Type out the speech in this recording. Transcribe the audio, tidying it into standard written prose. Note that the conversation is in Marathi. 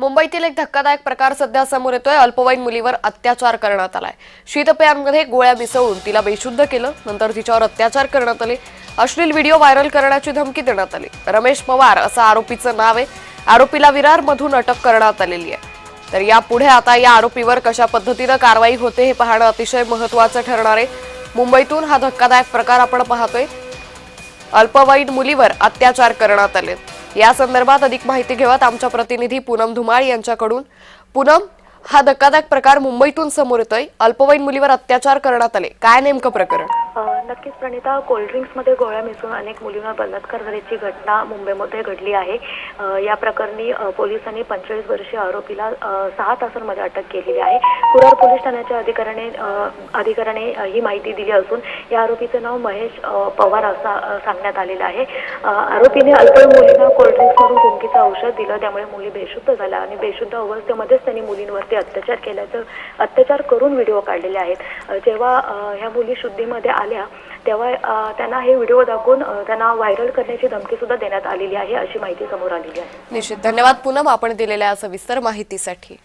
मुंबईतील एक धक्कादायक प्रकार सध्या समोर येतोय। अल्पवयीन मुलीवर अत्याचार करण्यात आलाय। शीतपेयांमध्ये गोळ्या मिसळून तिला बेशुद्ध केलं, नंतर तिच्यावर अत्याचार करण्यात आले। अश्लील व्हिडिओ व्हायरल करण्याची धमकी देण्यात आली। रमेश पवार असं आरोपीचं नाव आहे। आरोपीला विरारमधून अटक करण्यात आलेली आहे। तर यापुढे आता या आरोपीवर कशा पद्धतीने कारवाई होते हे पाहणं अतिशय महत्त्वाचं ठरणार आहे। मुंबईतून हा धक्कादायक प्रकार आपण पाहतोय। अल्पवयीन मुलीवर अत्याचार करण्यात आले। या संदर्भात अधिक माहिती घेऊयात आमच्या प्रतिनिधी पूनम धुमाळ यांच्याकडून। पूनम, हा धक्कादायक प्रकार मुंबईतून समोर येतोय। अल्पवयीन मुलीवर अत्याचार करण्यात आले, काय नेमकं प्रकरण? नक्कीच प्रणिता, कोल्ड्रिंक्स मध्ये गोळ्या मिसळून अनेक मुलींवर बलात्कार झाल्याची घटना मुंबईमध्ये घडली आहे। या प्रकरणी पोलिसांनी 45 वर्षीय आरोपीला 6 तासांमध्ये अटक केलेली आहे। कुरार पोलीस ठाण्याच्या अधिकाऱ्याने ही माहिती दिली असून या आरोपीचं नाव महेश पवार असं सांगण्यात आलेलं आहे। आरोपीने अल्पवयीन मुलींना कोल्ड्रिंक्स मधून कुंकीचं औषध दिलं, त्यामुळे मुली बेशुद्ध झाल्या आणि बेशुद्ध अवस्थेमध्येच त्यांनी मुलींवरती अत्याचार करून व्हिडिओ काढलेले आहेत। जेव्हा ह्या मुली शुद्धीमध्ये आल्या तेव्हा त्यांना हे व्हिडिओ दाखवून त्यांना व्हायरल करण्याची धमकी सुद्धा देण्यात आलेली आहे, अशी माहिती समोर आलेली आहे। निश्चित, धन्यवाद पूनम, आपण दिलेल्या सविस्तर माहितीसाठी।